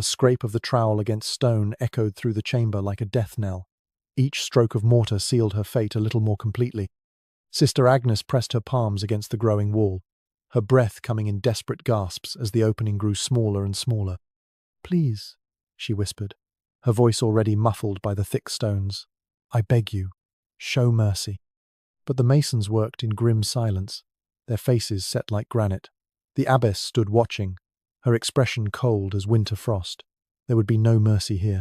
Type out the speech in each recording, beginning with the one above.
The scrape of the trowel against stone echoed through the chamber like a death knell. Each stroke of mortar sealed her fate a little more completely. Sister Agnes pressed her palms against the growing wall, her breath coming in desperate gasps as the opening grew smaller and smaller. "Please," she whispered, her voice already muffled by the thick stones. "I beg you, show mercy." But the masons worked in grim silence, their faces set like granite. The abbess stood watching, her expression cold as winter frost. There would be no mercy here.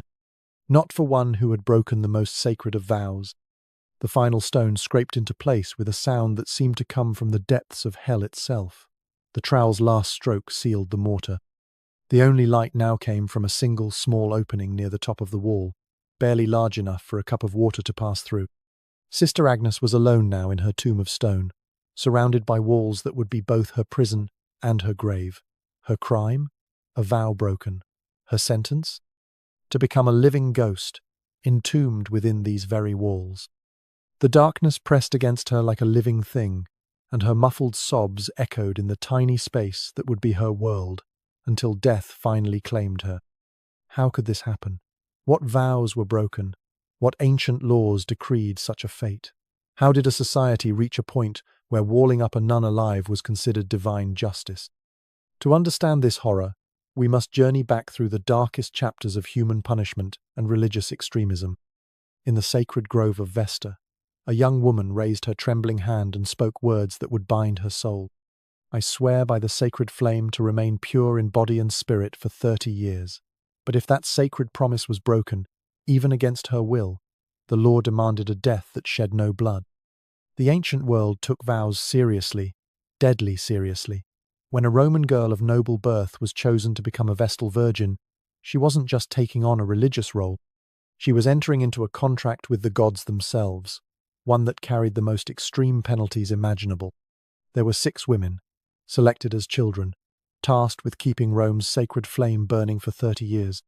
Not for one who had broken the most sacred of vows. The final stone scraped into place with a sound that seemed to come from the depths of hell itself. The trowel's last stroke sealed the mortar. The only light now came from a single small opening near the top of the wall, barely large enough for a cup of water to pass through. Sister Agnes was alone now in her tomb of stone, surrounded by walls that would be both her prison and her grave. Her crime? A vow broken. Her sentence? To become a living ghost, entombed within these very walls. The darkness pressed against her like a living thing, and her muffled sobs echoed in the tiny space that would be her world, until death finally claimed her. How could this happen? What vows were broken? What ancient laws decreed such a fate? How did a society reach a point where walling up a nun alive was considered divine justice? To understand this horror, we must journey back through the darkest chapters of human punishment and religious extremism. In the sacred grove of Vesta, a young woman raised her trembling hand and spoke words that would bind her soul. "I swear by the sacred flame to remain pure in body and spirit for 30 years. But if that sacred promise was broken, even against her will, the law demanded a death that shed no blood." The ancient world took vows seriously, deadly seriously. When a Roman girl of noble birth was chosen to become a Vestal Virgin, she wasn't just taking on a religious role. She was entering into a contract with the gods themselves, one that carried the most extreme penalties imaginable. There were 6 women, selected as children, tasked with keeping Rome's sacred flame burning for 30 years.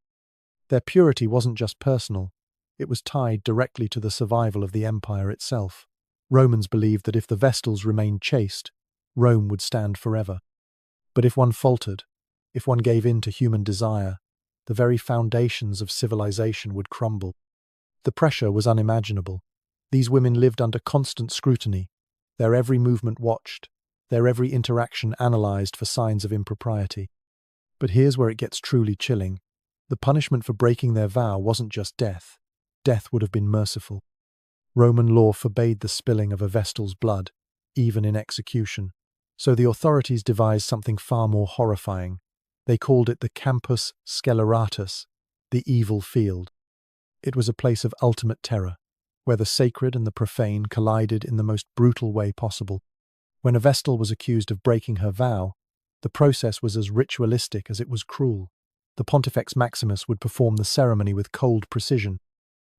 Their purity wasn't just personal, it was tied directly to the survival of the empire itself. Romans believed that if the Vestals remained chaste, Rome would stand forever. But if one faltered, if one gave in to human desire, the very foundations of civilization would crumble. The pressure was unimaginable. These women lived under constant scrutiny, their every movement watched, their every interaction analyzed for signs of impropriety. But here's where it gets truly chilling. The punishment for breaking their vow wasn't just death. Death would have been merciful. Roman law forbade the spilling of a Vestal's blood, even in execution. So the authorities devised something far more horrifying. They called it the Campus Sceleratus, the evil field. It was a place of ultimate terror, where the sacred and the profane collided in the most brutal way possible. When a Vestal was accused of breaking her vow, the process was as ritualistic as it was cruel. The Pontifex Maximus would perform the ceremony with cold precision.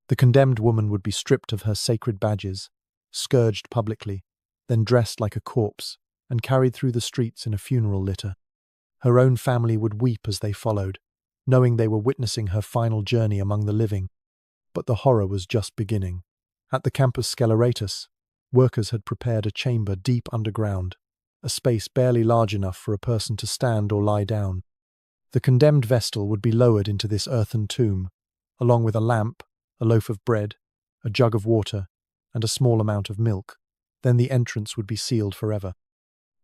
The condemned woman would be stripped of her sacred badges, scourged publicly, then dressed like a corpse, and carried through the streets in a funeral litter. Her own family would weep as they followed, knowing they were witnessing her final journey among the living. But the horror was just beginning. At the Campus Sceleratus, workers had prepared a chamber deep underground, a space barely large enough for a person to stand or lie down. The condemned Vestal would be lowered into this earthen tomb, along with a lamp, a loaf of bread, a jug of water, and a small amount of milk. Then the entrance would be sealed forever.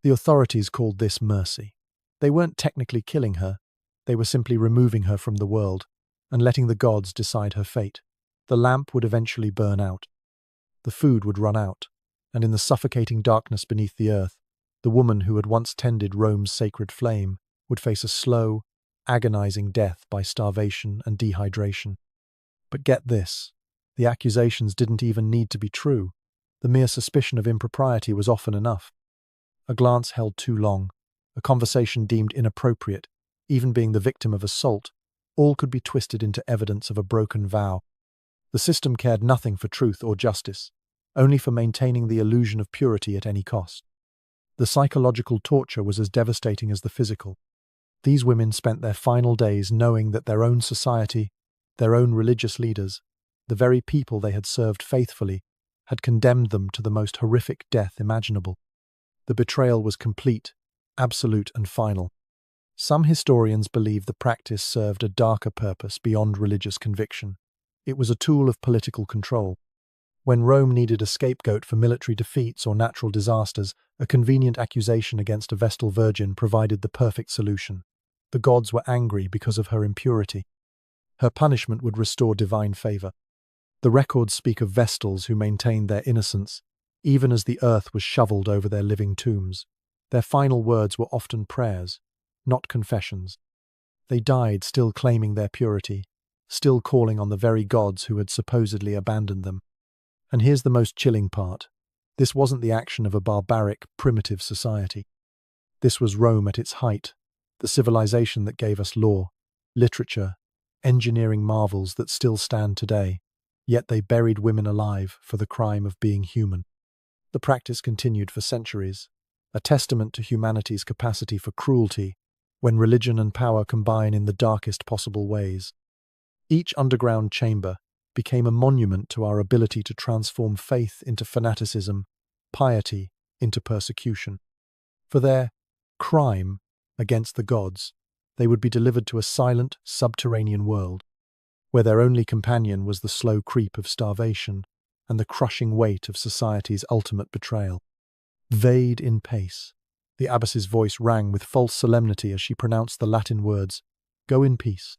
The authorities called this mercy. They weren't technically killing her, they were simply removing her from the world and letting the gods decide her fate. The lamp would eventually burn out. The food would run out, and in the suffocating darkness beneath the earth, the woman who had once tended Rome's sacred flame would face a slow, agonizing death by starvation and dehydration. But get this, the accusations didn't even need to be true. The mere suspicion of impropriety was often enough. A glance held too long, a conversation deemed inappropriate, even being the victim of assault, all could be twisted into evidence of a broken vow. The system cared nothing for truth or justice, only for maintaining the illusion of purity at any cost. The psychological torture was as devastating as the physical. These women spent their final days knowing that their own society, their own religious leaders, the very people they had served faithfully, had condemned them to the most horrific death imaginable. The betrayal was complete, absolute and final. Some historians believe the practice served a darker purpose beyond religious conviction. It was a tool of political control. When Rome needed a scapegoat for military defeats or natural disasters, a convenient accusation against a Vestal virgin provided the perfect solution. The gods were angry because of her impurity. Her punishment would restore divine favor. The records speak of Vestals who maintained their innocence, even as the earth was shoveled over their living tombs. Their final words were often prayers, not confessions. They died still claiming their purity, still calling on the very gods who had supposedly abandoned them. And here's the most chilling part. This wasn't the action of a barbaric, primitive society. This was Rome at its height, the civilization that gave us law, literature, engineering marvels that still stand today. Yet they buried women alive for the crime of being human. The practice continued for centuries, a testament to humanity's capacity for cruelty when religion and power combine in the darkest possible ways. Each underground chamber became a monument to our ability to transform faith into fanaticism, piety into persecution. For their crime against the gods, they would be delivered to a silent, subterranean world, where their only companion was the slow creep of starvation and the crushing weight of society's ultimate betrayal. Vade in pace. The abbess's voice rang with false solemnity as she pronounced the Latin words, "Go in peace."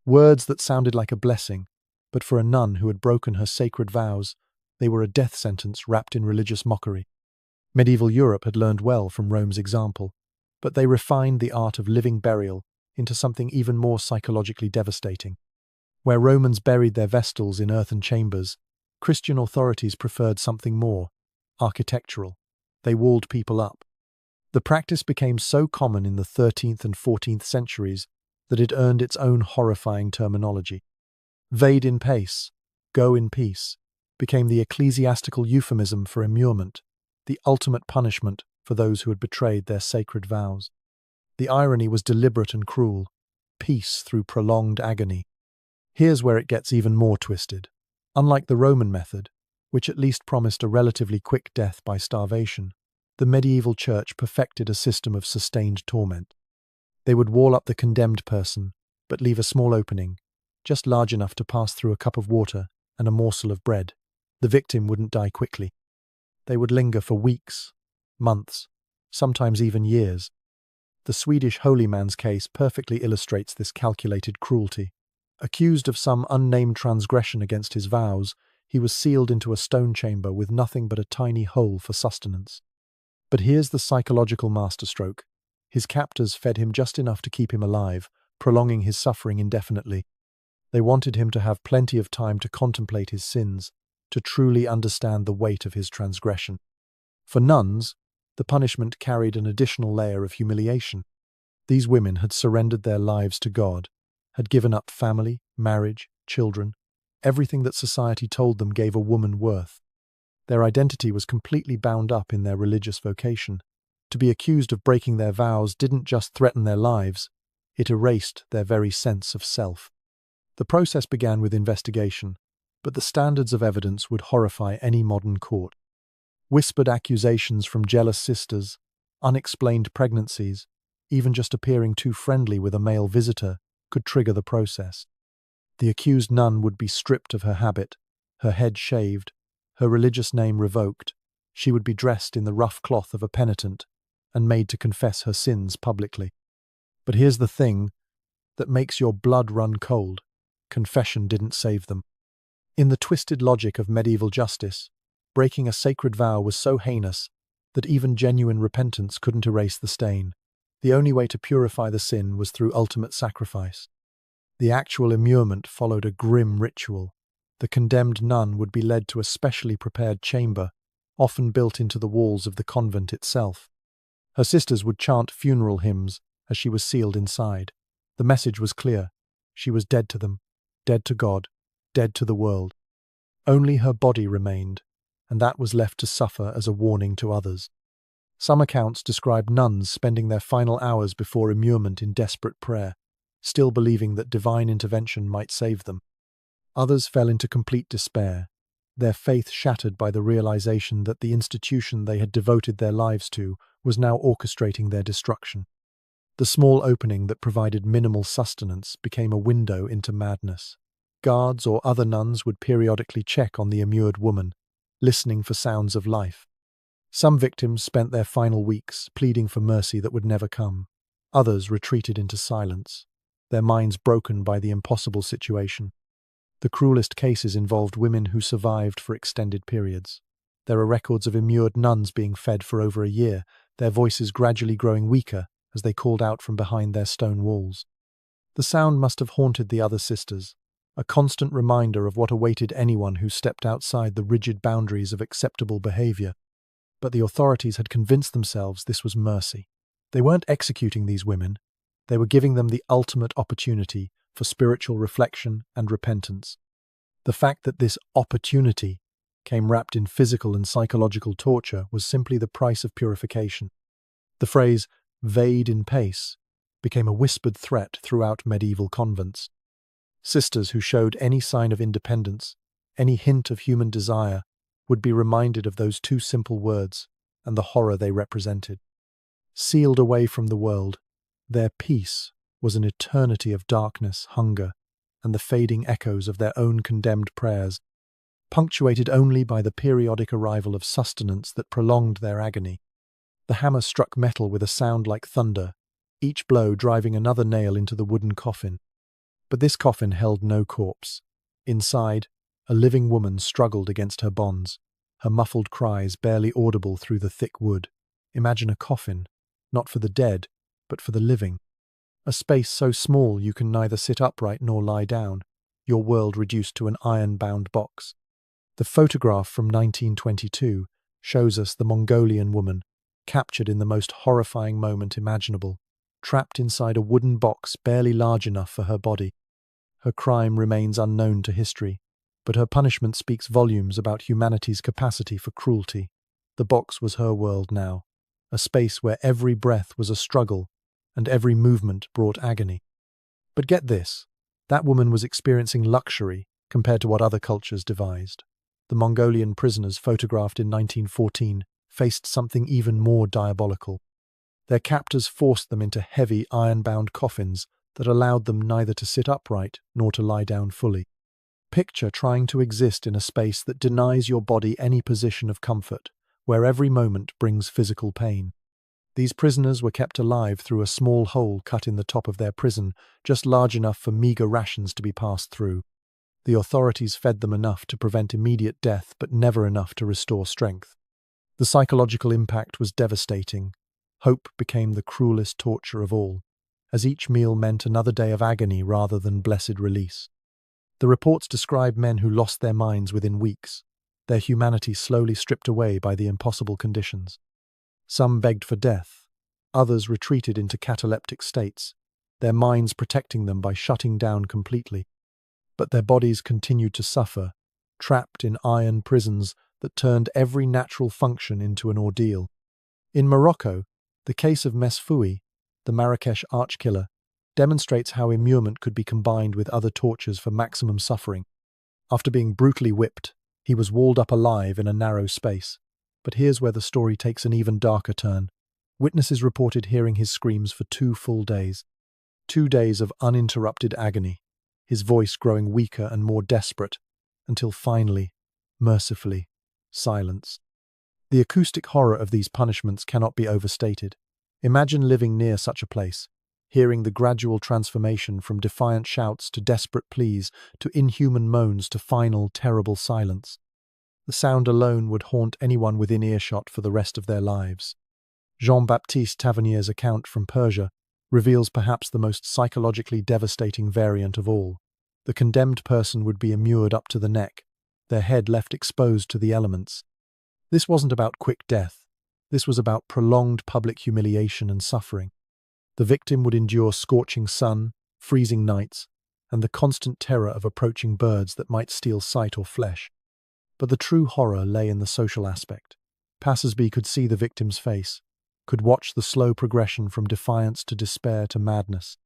Words that sounded like a blessing, but for a nun who had broken her sacred vows, they were a death sentence wrapped in religious mockery. Medieval Europe had learned well from Rome's example, but they refined the art of living burial into something even more psychologically devastating. Where Romans buried their Vestals in earthen chambers, Christian authorities preferred something more architectural. They walled people up. The practice became so common in the 13th and 14th centuries that it earned its own horrifying terminology. Vade in pace, go in peace, became the ecclesiastical euphemism for immurement, the ultimate punishment for those who had betrayed their sacred vows. The irony was deliberate and cruel, peace through prolonged agony. Here's where it gets even more twisted. Unlike the Roman method, which at least promised a relatively quick death by starvation, the medieval church perfected a system of sustained torment. They would wall up the condemned person, but leave a small opening, just large enough to pass through a cup of water and a morsel of bread. The victim wouldn't die quickly. They would linger for weeks, months, sometimes even years. The Swedish holy man's case perfectly illustrates this calculated cruelty. Accused of some unnamed transgression against his vows, he was sealed into a stone chamber with nothing but a tiny hole for sustenance. But here's the psychological masterstroke. His captors fed him just enough to keep him alive, prolonging his suffering indefinitely. They wanted him to have plenty of time to contemplate his sins, to truly understand the weight of his transgression. For nuns, the punishment carried an additional layer of humiliation. These women had surrendered their lives to God, had given up family, marriage, children, everything that society told them gave a woman worth. Their identity was completely bound up in their religious vocation. To be accused of breaking their vows didn't just threaten their lives, it erased their very sense of self. The process began with investigation, but the standards of evidence would horrify any modern court. Whispered accusations from jealous sisters, unexplained pregnancies, even just appearing too friendly with a male visitor could trigger the process. The accused nun would be stripped of her habit, her head shaved, her religious name revoked. She would be dressed in the rough cloth of a penitent and made to confess her sins publicly. But here's the thing that makes your blood run cold. Confession didn't save them. In the twisted logic of medieval justice, breaking a sacred vow was so heinous that even genuine repentance couldn't erase the stain. The only way to purify the sin was through ultimate sacrifice. The actual immurement followed a grim ritual. The condemned nun would be led to a specially prepared chamber, often built into the walls of the convent itself. Her sisters would chant funeral hymns as she was sealed inside. The message was clear. She was dead to them, dead to God, dead to the world. Only her body remained, and that was left to suffer as a warning to others. Some accounts describe nuns spending their final hours before immurement in desperate prayer, still believing that divine intervention might save them. Others fell into complete despair, their faith shattered by the realization that the institution they had devoted their lives to was now orchestrating their destruction. The small opening that provided minimal sustenance became a window into madness. Guards or other nuns would periodically check on the immured woman, listening for sounds of life. Some victims spent their final weeks pleading for mercy that would never come. Others retreated into silence, their minds broken by the impossible situation. The cruelest cases involved women who survived for extended periods. There are records of immured nuns being fed for over a year, their voices gradually growing weaker as they called out from behind their stone walls. The sound must have haunted the other sisters, a constant reminder of what awaited anyone who stepped outside the rigid boundaries of acceptable behavior. But the authorities had convinced themselves this was mercy. They weren't executing these women, they were giving them the ultimate opportunity for spiritual reflection and repentance. The fact that this opportunity came wrapped in physical and psychological torture was simply the price of purification. The phrase, "vade in pace," became a whispered threat throughout medieval convents. Sisters who showed any sign of independence, any hint of human desire, would be reminded of those two simple words and the horror they represented. Sealed away from the world, their peace was an eternity of darkness, hunger, and the fading echoes of their own condemned prayers, punctuated only by the periodic arrival of sustenance that prolonged their agony. The hammer struck metal with a sound like thunder, each blow driving another nail into the wooden coffin. But this coffin held no corpse. Inside, a living woman struggled against her bonds, her muffled cries barely audible through the thick wood. Imagine a coffin, not for the dead, but for the living. A space so small you can neither sit upright nor lie down, your world reduced to an iron-bound box. The photograph from 1922 shows us the Mongolian woman, captured in the most horrifying moment imaginable, trapped inside a wooden box barely large enough for her body. Her crime remains unknown to history, but her punishment speaks volumes about humanity's capacity for cruelty. The box was her world now, a space where every breath was a struggle and every movement brought agony. But get this, that woman was experiencing luxury compared to what other cultures devised. The Mongolian prisoners photographed in 1914 faced something even more diabolical. Their captors forced them into heavy iron-bound coffins that allowed them neither to sit upright nor to lie down fully. Picture trying to exist in a space that denies your body any position of comfort, where every moment brings physical pain. These prisoners were kept alive through a small hole cut in the top of their prison, just large enough for meager rations to be passed through. The authorities fed them enough to prevent immediate death, but never enough to restore strength. The psychological impact was devastating. Hope became the cruelest torture of all, as each meal meant another day of agony rather than blessed release. The reports describe men who lost their minds within weeks, their humanity slowly stripped away by the impossible conditions. Some begged for death, others retreated into cataleptic states, their minds protecting them by shutting down completely. But their bodies continued to suffer, trapped in iron prisons that turned every natural function into an ordeal. In Morocco, the case of Mesfoui, the Marrakesh archkiller, demonstrates how immurement could be combined with other tortures for maximum suffering. After being brutally whipped, he was walled up alive in a narrow space. But here's where the story takes an even darker turn. Witnesses reported hearing his screams for 2 full days. 2 days of uninterrupted agony, his voice growing weaker and more desperate, until finally, mercifully, silence. The acoustic horror of these punishments cannot be overstated. Imagine living near such a place, hearing the gradual transformation from defiant shouts to desperate pleas to inhuman moans to final, terrible silence. The sound alone would haunt anyone within earshot for the rest of their lives. Jean-Baptiste Tavernier's account from Persia reveals perhaps the most psychologically devastating variant of all. The condemned person would be immured up to the neck, their head left exposed to the elements. This wasn't about quick death. This was about prolonged public humiliation and suffering. The victim would endure scorching sun, freezing nights, and the constant terror of approaching birds that might steal sight or flesh. But the true horror lay in the social aspect. Passers-by could see the victim's face, could watch the slow progression from defiance to despair to madness.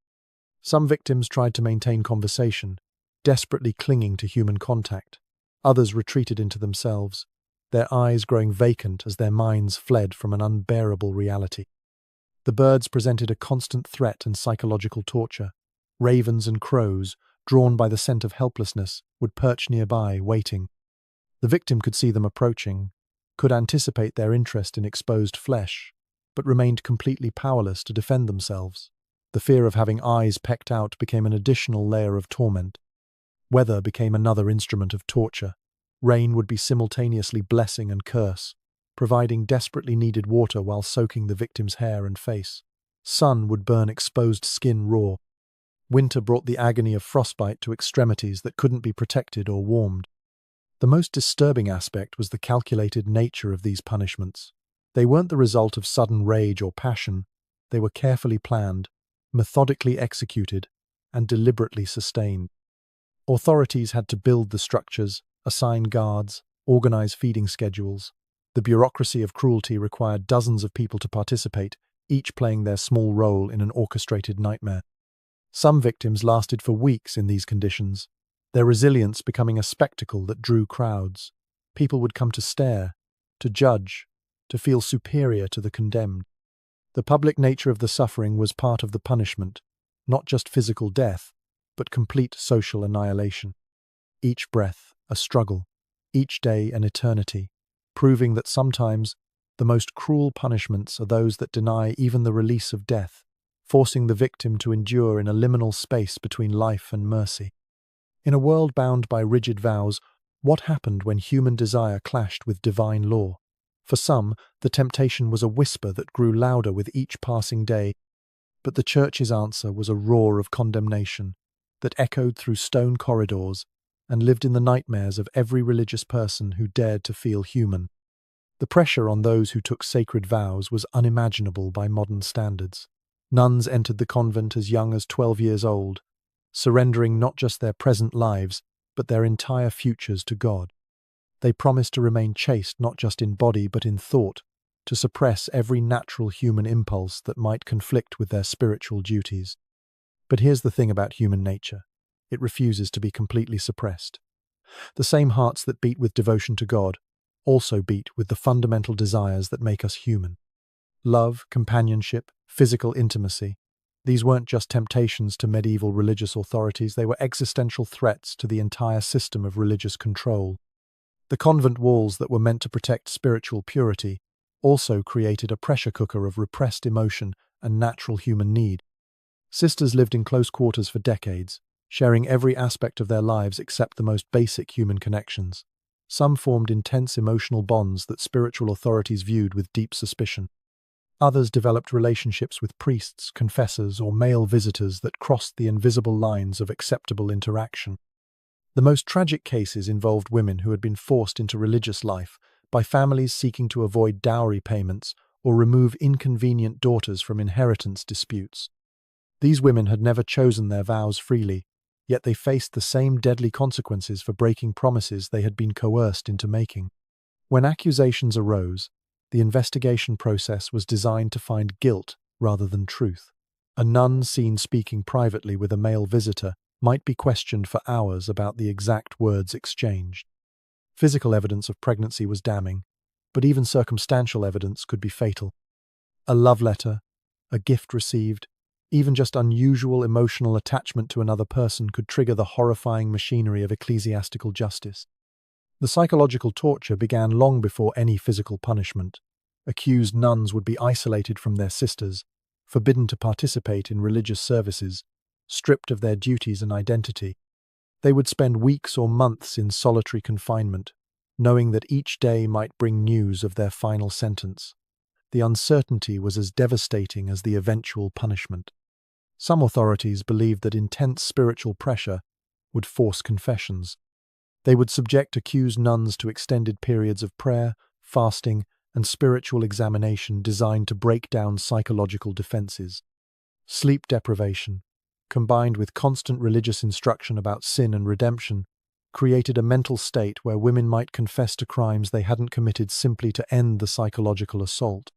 Some victims tried to maintain conversation, desperately clinging to human contact. Others retreated into themselves, their eyes growing vacant as their minds fled from an unbearable reality. The birds presented a constant threat and psychological torture. Ravens and crows, drawn by the scent of helplessness, would perch nearby, waiting. The victim could see them approaching, could anticipate their interest in exposed flesh, but remained completely powerless to defend themselves. The fear of having eyes pecked out became an additional layer of torment. Weather became another instrument of torture. Rain would be simultaneously blessing and curse, providing desperately needed water while soaking the victim's hair and face. Sun would burn exposed skin raw. Winter brought the agony of frostbite to extremities that couldn't be protected or warmed. The most disturbing aspect was the calculated nature of these punishments. They weren't the result of sudden rage or passion. They were carefully planned, methodically executed, and deliberately sustained. Authorities had to build the structures, assign guards, organize feeding schedules. The bureaucracy of cruelty required dozens of people to participate, each playing their small role in an orchestrated nightmare. Some victims lasted for weeks in these conditions, their resilience becoming a spectacle that drew crowds. People would come to stare, to judge, to feel superior to the condemned. The public nature of the suffering was part of the punishment, not just physical death, but complete social annihilation. Each breath, a struggle, each day an eternity, proving that sometimes the most cruel punishments are those that deny even the release of death, forcing the victim to endure in a liminal space between life and mercy. In a world bound by rigid vows, what happened when human desire clashed with divine law? For some, the temptation was a whisper that grew louder with each passing day, but the Church's answer was a roar of condemnation that echoed through stone corridors and lived in the nightmares of every religious person who dared to feel human. The pressure on those who took sacred vows was unimaginable by modern standards. Nuns entered the convent as young as 12 years old, surrendering not just their present lives, but their entire futures to God. They promised to remain chaste not just in body but in thought, to suppress every natural human impulse that might conflict with their spiritual duties. But here's the thing about human nature. It refuses to be completely suppressed. The same hearts that beat with devotion to God also beat with the fundamental desires that make us human. Love, companionship, physical intimacy. These weren't just temptations to medieval religious authorities, they were existential threats to the entire system of religious control. The convent walls that were meant to protect spiritual purity also created a pressure cooker of repressed emotion and natural human need. Sisters lived in close quarters for decades, sharing every aspect of their lives except the most basic human connections. Some formed intense emotional bonds that spiritual authorities viewed with deep suspicion. Others developed relationships with priests, confessors, or male visitors that crossed the invisible lines of acceptable interaction. The most tragic cases involved women who had been forced into religious life by families seeking to avoid dowry payments or remove inconvenient daughters from inheritance disputes. These women had never chosen their vows freely, yet they faced the same deadly consequences for breaking promises they had been coerced into making. When accusations arose, the investigation process was designed to find guilt rather than truth. A nun seen speaking privately with a male visitor might be questioned for hours about the exact words exchanged. Physical evidence of pregnancy was damning, but even circumstantial evidence could be fatal. A love letter, a gift received, even just unusual emotional attachment to another person could trigger the horrifying machinery of ecclesiastical justice. The psychological torture began long before any physical punishment. Accused nuns would be isolated from their sisters, forbidden to participate in religious services, stripped of their duties and identity. They would spend weeks or months in solitary confinement, knowing that each day might bring news of their final sentence. The uncertainty was as devastating as the eventual punishment. Some authorities believed that intense spiritual pressure would force confessions. They would subject accused nuns to extended periods of prayer, fasting, and spiritual examination designed to break down psychological defenses. Sleep deprivation, combined with constant religious instruction about sin and redemption, created a mental state where women might confess to crimes they hadn't committed simply to end the psychological assault.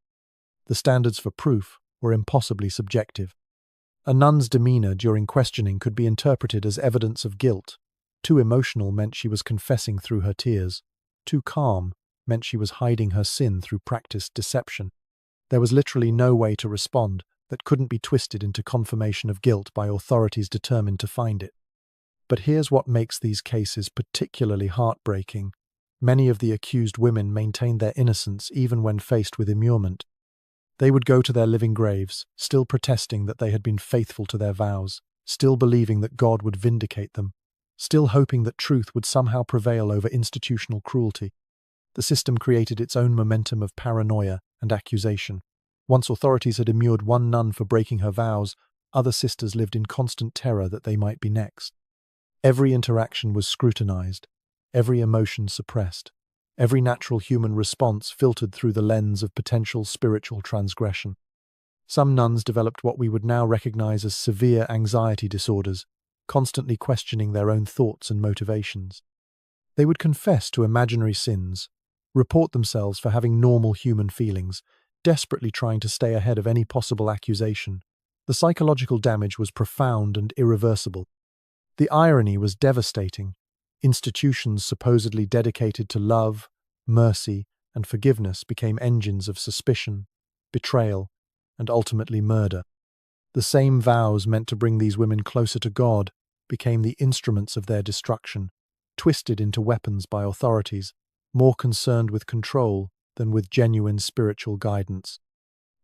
The standards for proof were impossibly subjective. A nun's demeanor during questioning could be interpreted as evidence of guilt. Too emotional meant she was confessing through her tears. Too calm meant she was hiding her sin through practiced deception. There was literally no way to respond that couldn't be twisted into confirmation of guilt by authorities determined to find it. But here's what makes these cases particularly heartbreaking. Many of the accused women maintained their innocence even when faced with immurement. They would go to their living graves, still protesting that they had been faithful to their vows, still believing that God would vindicate them, still hoping that truth would somehow prevail over institutional cruelty. The system created its own momentum of paranoia and accusation. Once authorities had immured one nun for breaking her vows, other sisters lived in constant terror that they might be next. Every interaction was scrutinized, every emotion suppressed, every natural human response filtered through the lens of potential spiritual transgression. Some nuns developed what we would now recognize as severe anxiety disorders, constantly questioning their own thoughts and motivations. They would confess to imaginary sins, report themselves for having normal human feelings, desperately trying to stay ahead of any possible accusation. The psychological damage was profound and irreversible. The irony was devastating. Institutions supposedly dedicated to love, mercy, and forgiveness became engines of suspicion, betrayal, and ultimately murder. The same vows meant to bring these women closer to God became the instruments of their destruction, twisted into weapons by authorities, more concerned with control than with genuine spiritual guidance.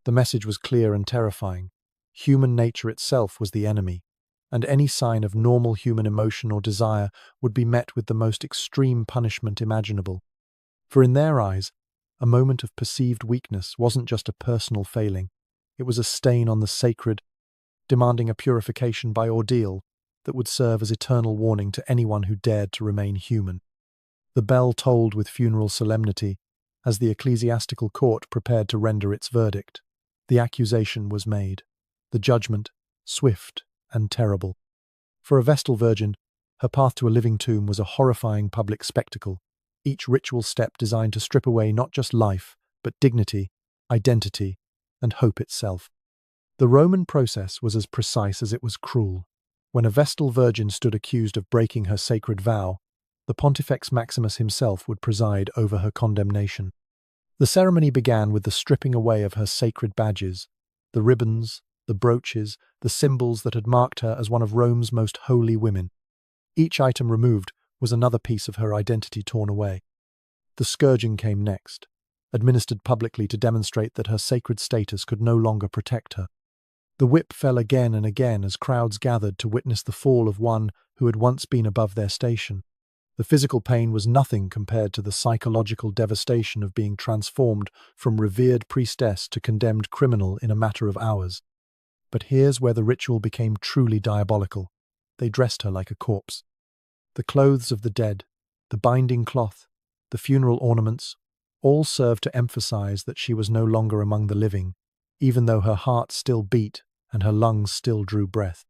The message was clear and terrifying. Human nature itself was the enemy, and any sign of normal human emotion or desire would be met with the most extreme punishment imaginable. For in their eyes, a moment of perceived weakness wasn't just a personal failing, it was a stain on the sacred, demanding a purification by ordeal that would serve as eternal warning to anyone who dared to remain human. The bell tolled with funeral solemnity as the ecclesiastical court prepared to render its verdict. The accusation was made, the judgment swift and terrible. For a Vestal Virgin, her path to a living tomb was a horrifying public spectacle, each ritual step designed to strip away not just life, but dignity, identity, and hope itself. The Roman process was as precise as it was cruel. When a Vestal Virgin stood accused of breaking her sacred vow, the Pontifex Maximus himself would preside over her condemnation. The ceremony began with the stripping away of her sacred badges, the ribbons, the brooches, the symbols that had marked her as one of Rome's most holy women. Each item removed was another piece of her identity torn away. The scourging came next, administered publicly to demonstrate that her sacred status could no longer protect her. The whip fell again and again as crowds gathered to witness the fall of one who had once been above their station. The physical pain was nothing compared to the psychological devastation of being transformed from revered priestess to condemned criminal in a matter of hours. But here's where the ritual became truly diabolical. They dressed her like a corpse. The clothes of the dead, the binding cloth, the funeral ornaments, all served to emphasize that she was no longer among the living, even though her heart still beat and her lungs still drew breath.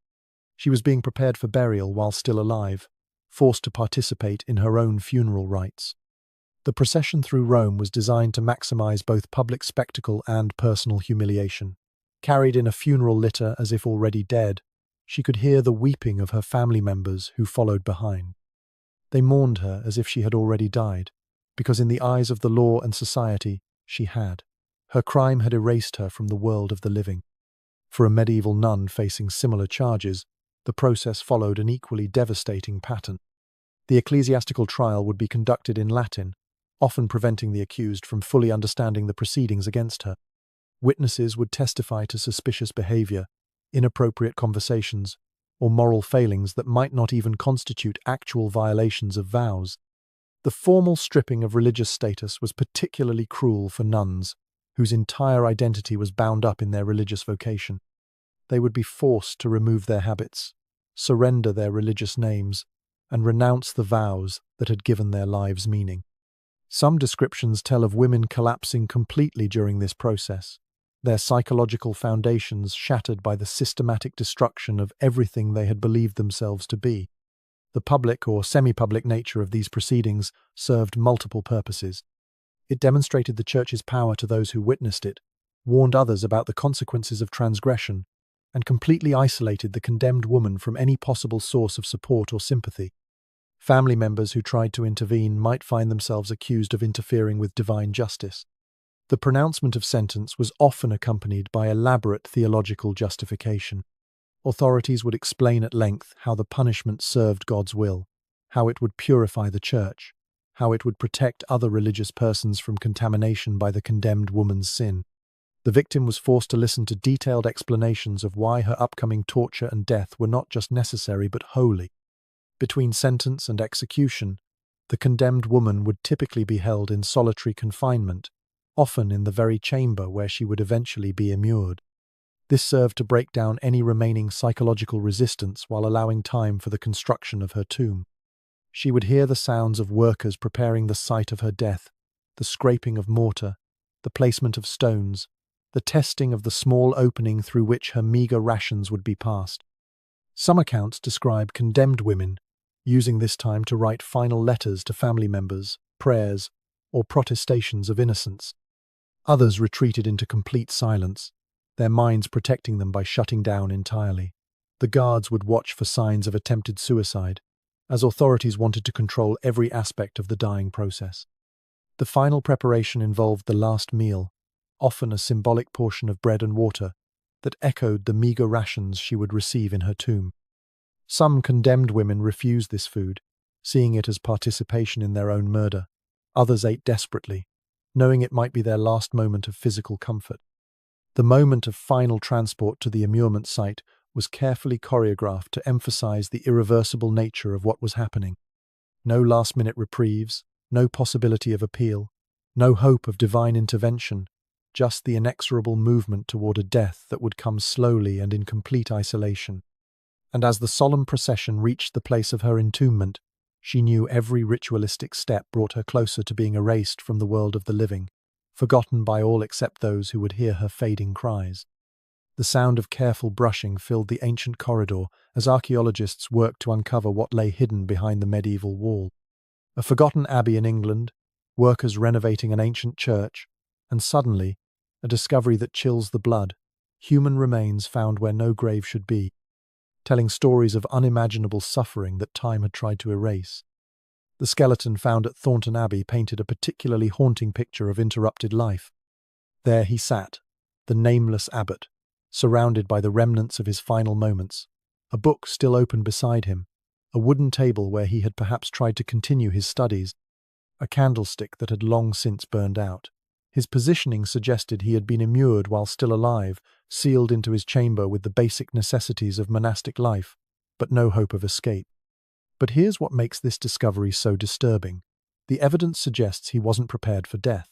She was being prepared for burial while still alive, forced to participate in her own funeral rites. The procession through Rome was designed to maximize both public spectacle and personal humiliation. Carried in a funeral litter as if already dead, she could hear the weeping of her family members who followed behind. They mourned her as if she had already died, because in the eyes of the law and society, she had. Her crime had erased her from the world of the living. For a medieval nun facing similar charges, the process followed an equally devastating pattern. The ecclesiastical trial would be conducted in Latin, often preventing the accused from fully understanding the proceedings against her. Witnesses would testify to suspicious behavior, inappropriate conversations, or moral failings that might not even constitute actual violations of vows. The formal stripping of religious status was particularly cruel for nuns, whose entire identity was bound up in their religious vocation. They would be forced to remove their habits, surrender their religious names, and renounce the vows that had given their lives meaning. Some descriptions tell of women collapsing completely during this process, their psychological foundations shattered by the systematic destruction of everything they had believed themselves to be. The public or semi-public nature of these proceedings served multiple purposes. It demonstrated the Church's power to those who witnessed it, warned others about the consequences of transgression, and completely isolated the condemned woman from any possible source of support or sympathy. Family members who tried to intervene might find themselves accused of interfering with divine justice. The pronouncement of sentence was often accompanied by elaborate theological justification. Authorities would explain at length how the punishment served God's will, how it would purify the church, how it would protect other religious persons from contamination by the condemned woman's sin. The victim was forced to listen to detailed explanations of why her upcoming torture and death were not just necessary but holy. Between sentence and execution, the condemned woman would typically be held in solitary confinement, often in the very chamber where she would eventually be immured. This served to break down any remaining psychological resistance while allowing time for the construction of her tomb. She would hear the sounds of workers preparing the site of her death, the scraping of mortar, the placement of stones, the testing of the small opening through which her meagre rations would be passed. Some accounts describe condemned women using this time to write final letters to family members, prayers, or protestations of innocence. Others retreated into complete silence, their minds protecting them by shutting down entirely. The guards would watch for signs of attempted suicide, as authorities wanted to control every aspect of the dying process. The final preparation involved the last meal, often a symbolic portion of bread and water that echoed the meagre rations she would receive in her tomb. Some condemned women refused this food, seeing it as participation in their own murder. Others ate desperately, knowing it might be their last moment of physical comfort. The moment of final transport to the immurement site was carefully choreographed to emphasize the irreversible nature of what was happening. No last-minute reprieves, no possibility of appeal, no hope of divine intervention, just the inexorable movement toward a death that would come slowly and in complete isolation. And as the solemn procession reached the place of her entombment, she knew every ritualistic step brought her closer to being erased from the world of the living, forgotten by all except those who would hear her fading cries. The sound of careful brushing filled the ancient corridor as archaeologists worked to uncover what lay hidden behind the medieval wall. A forgotten abbey in England, workers renovating an ancient church, and suddenly, a discovery that chills the blood, human remains found where no grave should be, telling stories of unimaginable suffering that time had tried to erase. The skeleton found at Thornton Abbey painted a particularly haunting picture of interrupted life. There he sat, the nameless abbot, surrounded by the remnants of his final moments, a book still open beside him, a wooden table where he had perhaps tried to continue his studies, a candlestick that had long since burned out. His positioning suggested he had been immured while still alive, sealed into his chamber with the basic necessities of monastic life, but no hope of escape. But here's what makes this discovery so disturbing. The evidence suggests he wasn't prepared for death.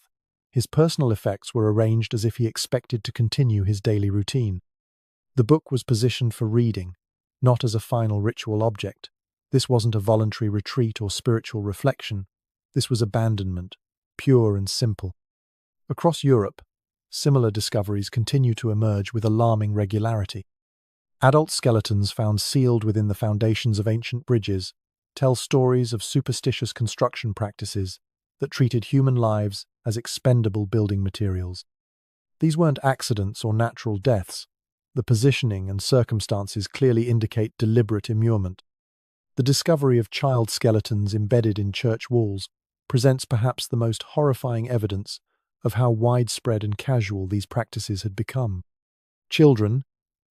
His personal effects were arranged as if he expected to continue his daily routine. The book was positioned for reading, not as a final ritual object. This wasn't a voluntary retreat or spiritual reflection. This was abandonment, pure and simple. Across Europe, similar discoveries continue to emerge with alarming regularity. Adult skeletons found sealed within the foundations of ancient bridges tell stories of superstitious construction practices that treated human lives as expendable building materials. These weren't accidents or natural deaths. The positioning and circumstances clearly indicate deliberate immurement. The discovery of child skeletons embedded in church walls presents perhaps the most horrifying evidence of how widespread and casual these practices had become. Children,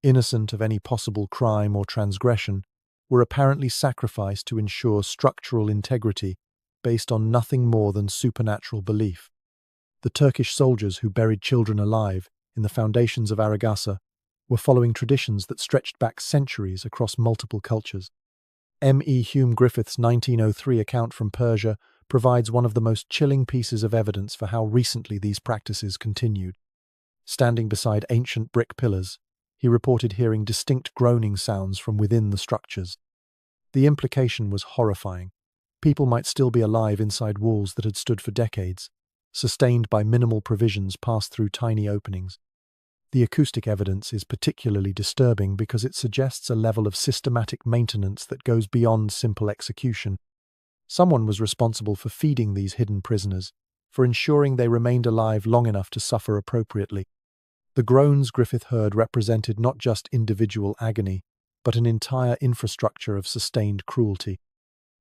innocent of any possible crime or transgression, were apparently sacrificed to ensure structural integrity based on nothing more than supernatural belief. The Turkish soldiers who buried children alive in the foundations of Aragasa were following traditions that stretched back centuries across multiple cultures. M. E. Hume Griffith's 1903 account from Persia provides one of the most chilling pieces of evidence for how recently these practices continued. Standing beside ancient brick pillars, he reported hearing distinct groaning sounds from within the structures. The implication was horrifying. People might still be alive inside walls that had stood for decades, sustained by minimal provisions passed through tiny openings. The acoustic evidence is particularly disturbing because it suggests a level of systematic maintenance that goes beyond simple execution. Someone was responsible for feeding these hidden prisoners, for ensuring they remained alive long enough to suffer appropriately. The groans Griffith heard represented not just individual agony, but an entire infrastructure of sustained cruelty.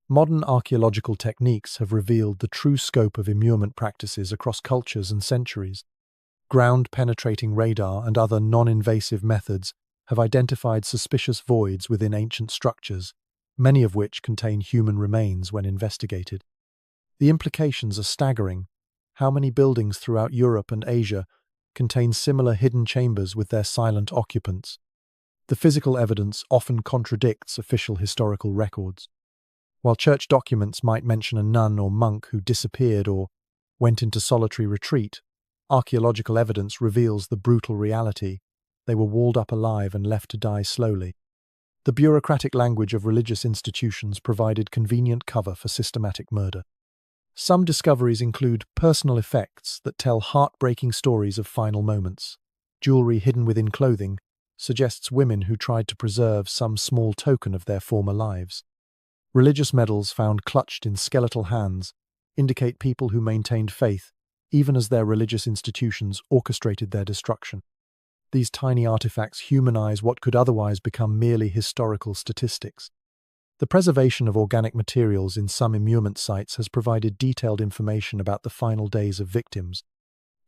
Modern archaeological techniques have revealed the true scope of immurement practices across cultures and centuries. Ground-penetrating radar and other non-invasive methods have identified suspicious voids within ancient structures, many of which contain human remains when investigated. The implications are staggering. How many buildings throughout Europe and Asia contain similar hidden chambers with their silent occupants? The physical evidence often contradicts official historical records. While church documents might mention a nun or monk who disappeared or went into solitary retreat, archaeological evidence reveals the brutal reality: they were walled up alive and left to die slowly. The bureaucratic language of religious institutions provided convenient cover for systematic murder. Some discoveries include personal effects that tell heartbreaking stories of final moments. Jewelry hidden within clothing suggests women who tried to preserve some small token of their former lives. Religious medals found clutched in skeletal hands indicate people who maintained faith even as their religious institutions orchestrated their destruction. These tiny artifacts humanize what could otherwise become merely historical statistics. The preservation of organic materials in some immumate sites has provided detailed information about the final days of victims.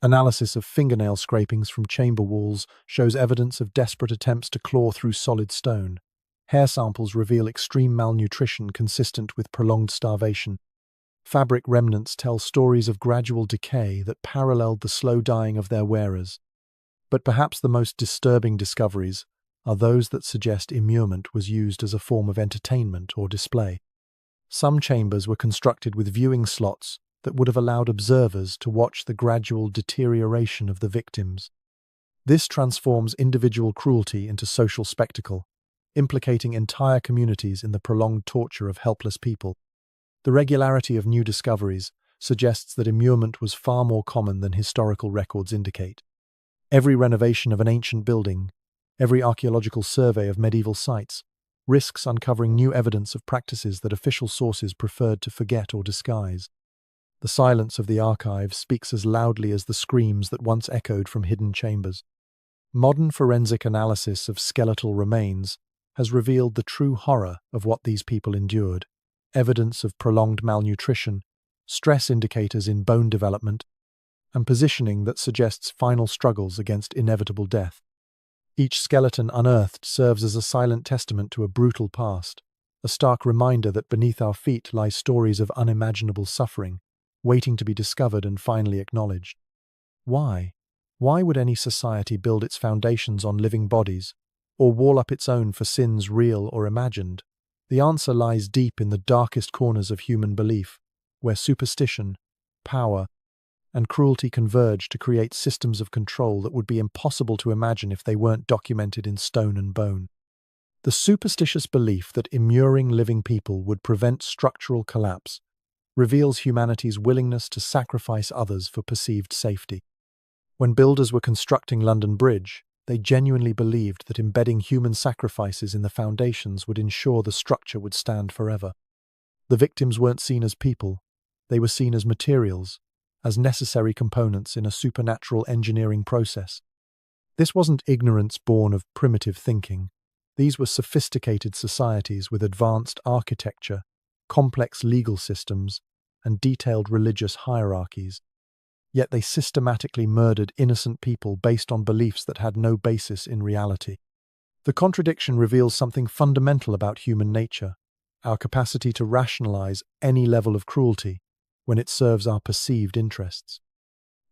Analysis of fingernail scrapings from chamber walls shows evidence of desperate attempts to claw through solid stone. Hair samples reveal extreme malnutrition consistent with prolonged starvation. Fabric remnants tell stories of gradual decay that paralleled the slow dying of their wearers. But perhaps the most disturbing discoveries are those that suggest immurement was used as a form of entertainment or display. Some chambers were constructed with viewing slots that would have allowed observers to watch the gradual deterioration of the victims. This transforms individual cruelty into social spectacle, implicating entire communities in the prolonged torture of helpless people. The regularity of new discoveries suggests that immurement was far more common than historical records indicate. Every renovation of an ancient building, every archaeological survey of medieval sites, risks uncovering new evidence of practices that official sources preferred to forget or disguise. The silence of the archive speaks as loudly as the screams that once echoed from hidden chambers. Modern forensic analysis of skeletal remains has revealed the true horror of what these people endured: evidence of prolonged malnutrition, stress indicators in bone development, and positioning that suggests final struggles against inevitable death. Each skeleton unearthed serves as a silent testament to a brutal past, a stark reminder that beneath our feet lie stories of unimaginable suffering, waiting to be discovered and finally acknowledged. Why? Why would any society build its foundations on living bodies, or wall up its own for sins real or imagined? The answer lies deep in the darkest corners of human belief, where superstition, power, and cruelty converge to create systems of control that would be impossible to imagine if they weren't documented in stone and bone. The superstitious belief that immuring living people would prevent structural collapse reveals humanity's willingness to sacrifice others for perceived safety. When builders were constructing London Bridge, they genuinely believed that embedding human sacrifices in the foundations would ensure the structure would stand forever. The victims weren't seen as people, they were seen as materials, as necessary components in a supernatural engineering process. This wasn't ignorance born of primitive thinking. These were sophisticated societies with advanced architecture, complex legal systems, and detailed religious hierarchies. Yet they systematically murdered innocent people based on beliefs that had no basis in reality. The contradiction reveals something fundamental about human nature: our capacity to rationalize any level of cruelty when it serves our perceived interests.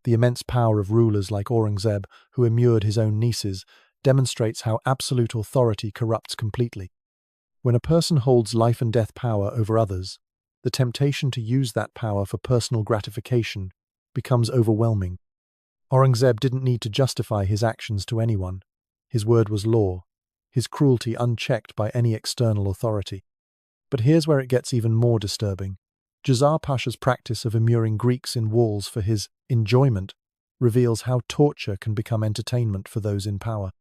The immense power of rulers like Aurangzeb, who immured his own nieces, demonstrates how absolute authority corrupts completely. When a person holds life and death power over others, the temptation to use that power for personal gratification becomes overwhelming. Aurangzeb didn't need to justify his actions to anyone. His word was law, his cruelty unchecked by any external authority. But here's where it gets even more disturbing. Jazar Pasha's practice of immuring Greeks in walls for his enjoyment reveals how torture can become entertainment for those in power.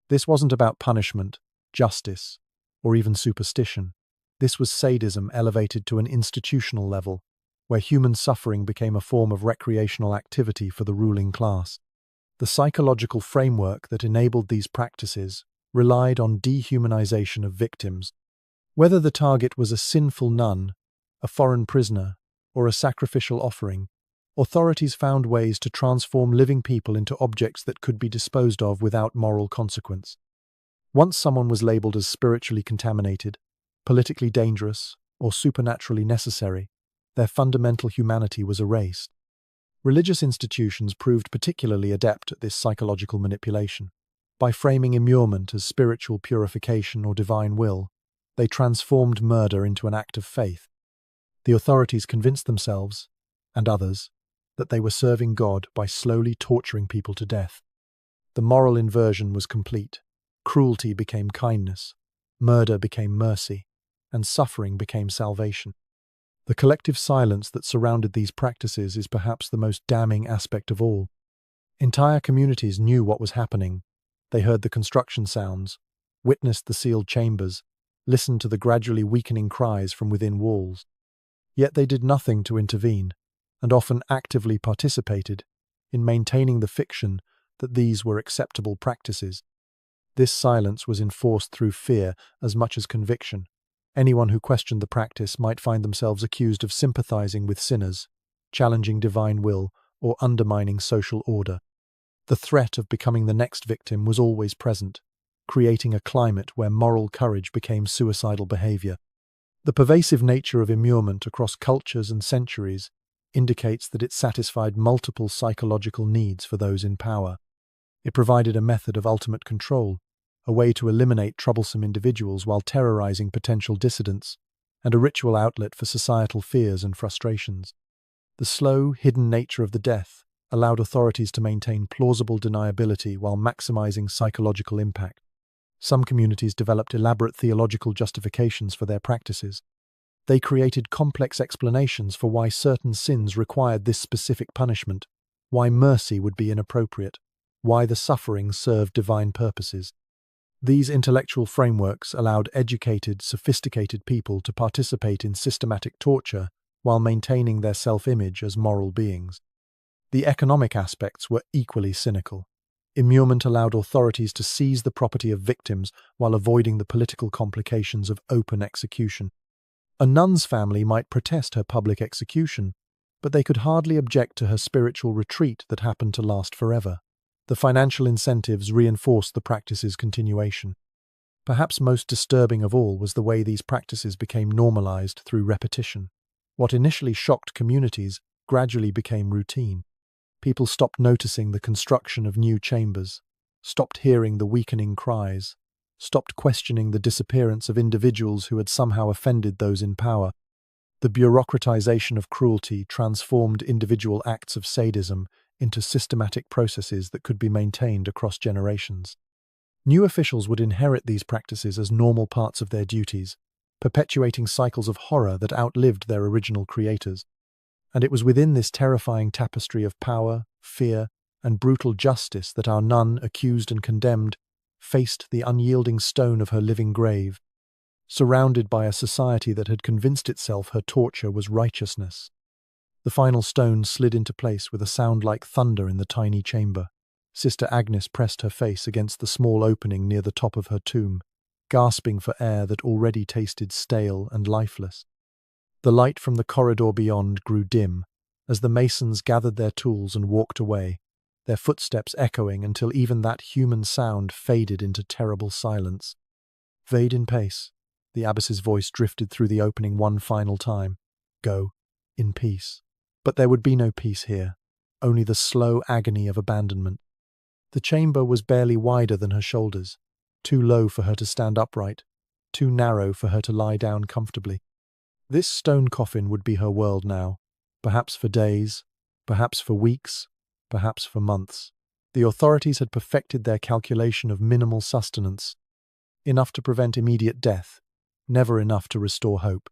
This wasn't about punishment, justice, or even superstition. This was sadism elevated to an institutional level, where human suffering became a form of recreational activity for the ruling class. The psychological framework that enabled these practices relied on dehumanization of victims. Whether the target was a sinful nun, a foreign prisoner, or a sacrificial offering, Authorities found ways to transform living people into objects that could be disposed of without moral consequence. Once someone was labeled as spiritually contaminated, politically dangerous, or supernaturally necessary, their fundamental humanity was erased. Religious institutions proved particularly adept at this psychological manipulation. By framing immurement as spiritual purification or divine will, they transformed murder into an act of faith. The authorities convinced themselves, and others, that they were serving God by slowly torturing people to death. The moral inversion was complete. Cruelty became kindness, murder became mercy, and suffering became salvation. The collective silence that surrounded these practices is perhaps the most damning aspect of all. Entire communities knew what was happening. They heard the construction sounds, witnessed the sealed chambers, listened to the gradually weakening cries from within walls. Yet they did nothing to intervene, and often actively participated in maintaining the fiction that these were acceptable practices. This silence was enforced through fear as much as conviction. Anyone who questioned the practice might find themselves accused of sympathizing with sinners, challenging divine will, or undermining social order. The threat of becoming the next victim was always present, creating a climate where moral courage became suicidal behavior. The pervasive nature of immurement across cultures and centuries indicates that it satisfied multiple psychological needs for those in power. It provided a method of ultimate control, a way to eliminate troublesome individuals while terrorizing potential dissidents, and a ritual outlet for societal fears and frustrations. The slow, hidden nature of the death allowed authorities to maintain plausible deniability while maximizing psychological impact. Some communities developed elaborate theological justifications for their practices. They created complex explanations for why certain sins required this specific punishment, why mercy would be inappropriate, why the suffering served divine purposes. These intellectual frameworks allowed educated, sophisticated people to participate in systematic torture while maintaining their self-image as moral beings. The economic aspects were equally cynical. Immurement allowed authorities to seize the property of victims while avoiding the political complications of open execution. A nun's family might protest her public execution, but they could hardly object to her spiritual retreat that happened to last forever. The financial incentives reinforced the practice's continuation. Perhaps most disturbing of all was the way these practices became normalized through repetition. What initially shocked communities gradually became routine. People stopped noticing the construction of new chambers, stopped hearing the weakening cries, stopped questioning the disappearance of individuals who had somehow offended those in power. The bureaucratization of cruelty transformed individual acts of sadism into systematic processes that could be maintained across generations. New officials would inherit these practices as normal parts of their duties, perpetuating cycles of horror that outlived their original creators. And it was within this terrifying tapestry of power, fear, and brutal justice that our nun, accused and condemned, faced the unyielding stone of her living grave, surrounded by a society that had convinced itself her torture was righteousness. The final stone slid into place with a sound like thunder in the tiny chamber. Sister Agnes pressed her face against the small opening near the top of her tomb, gasping for air that already tasted stale and lifeless. The light from the corridor beyond grew dim as the masons gathered their tools and walked away, their footsteps echoing until even that human sound faded into terrible silence. Vade in pace, the abbess's voice drifted through the opening one final time. Go, in peace. But there would be no peace here, only the slow agony of abandonment. The chamber was barely wider than her shoulders, too low for her to stand upright, too narrow for her to lie down comfortably. This stone coffin would be her world now, perhaps for days, perhaps for weeks, perhaps for months. The authorities had perfected their calculation of minimal sustenance, enough to prevent immediate death, never enough to restore hope.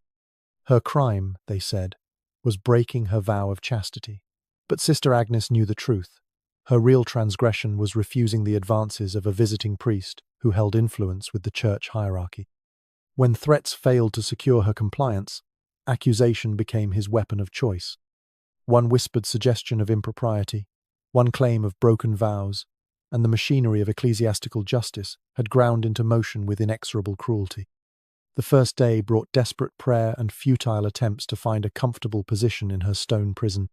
Her crime, they said, was breaking her vow of chastity. But Sister Agnes knew the truth. Her real transgression was refusing the advances of a visiting priest who held influence with the church hierarchy. When threats failed to secure her compliance, accusation became his weapon of choice. One whispered suggestion of impropriety, one claim of broken vows, and the machinery of ecclesiastical justice had ground into motion with inexorable cruelty. The first day brought desperate prayer and futile attempts to find a comfortable position in her stone prison.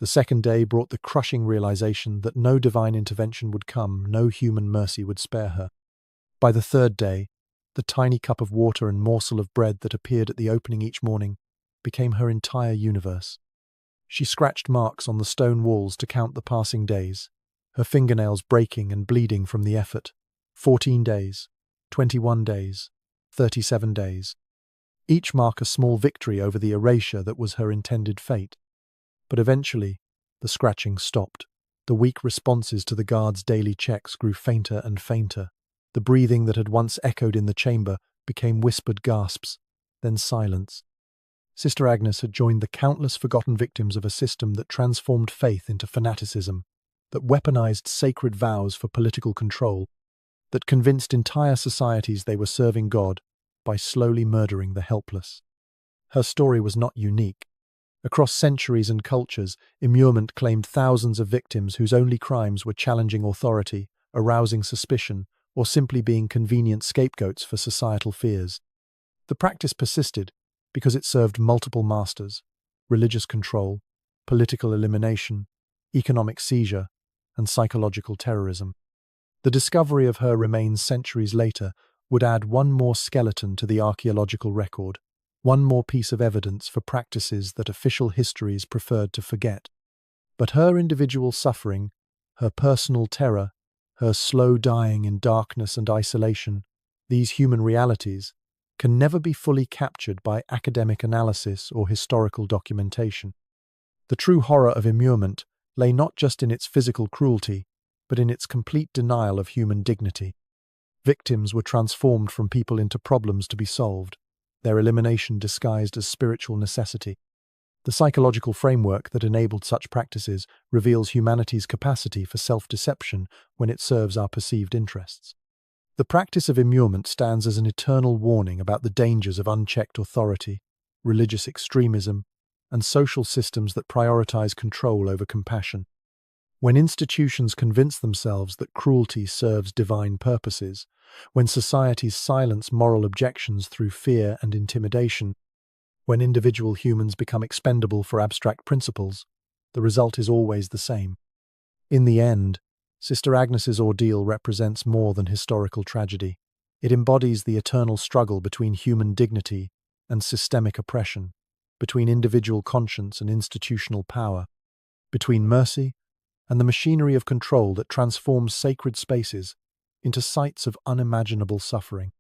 The second day brought the crushing realization that no divine intervention would come, no human mercy would spare her. By the third day, the tiny cup of water and morsel of bread that appeared at the opening each morning became her entire universe. She scratched marks on the stone walls to count the passing days, her fingernails breaking and bleeding from the effort. 14 days, 21 days, 37 days. Each mark a small victory over the erasure that was her intended fate. But eventually, the scratching stopped. The weak responses to the guard's daily checks grew fainter and fainter. The breathing that had once echoed in the chamber became whispered gasps, then silence. Sister Agnes had joined the countless forgotten victims of a system that transformed faith into fanaticism, that weaponized sacred vows for political control, that convinced entire societies they were serving God by slowly murdering the helpless. Her story was not unique. Across centuries and cultures, immurement claimed thousands of victims whose only crimes were challenging authority, arousing suspicion, or simply being convenient scapegoats for societal fears. The practice persisted because it served multiple masters: religious control, political elimination, economic seizure, and psychological terrorism. The discovery of her remains centuries later would add one more skeleton to the archaeological record, one more piece of evidence for practices that official histories preferred to forget. But her individual suffering, her personal terror, her slow dying in darkness and isolation, these human realities, can never be fully captured by academic analysis or historical documentation. The true horror of immurement lay not just in its physical cruelty, but in its complete denial of human dignity. Victims were transformed from people into problems to be solved, their elimination disguised as spiritual necessity. The psychological framework that enabled such practices reveals humanity's capacity for self-deception when it serves our perceived interests. The practice of immurement stands as an eternal warning about the dangers of unchecked authority, religious extremism, and social systems that prioritize control over compassion. When institutions convince themselves that cruelty serves divine purposes, when societies silence moral objections through fear and intimidation, when individual humans become expendable for abstract principles, the result is always the same. In the end, Sister Agnes's ordeal represents more than historical tragedy. It embodies the eternal struggle between human dignity and systemic oppression, between individual conscience and institutional power, between mercy and the machinery of control that transforms sacred spaces into sites of unimaginable suffering.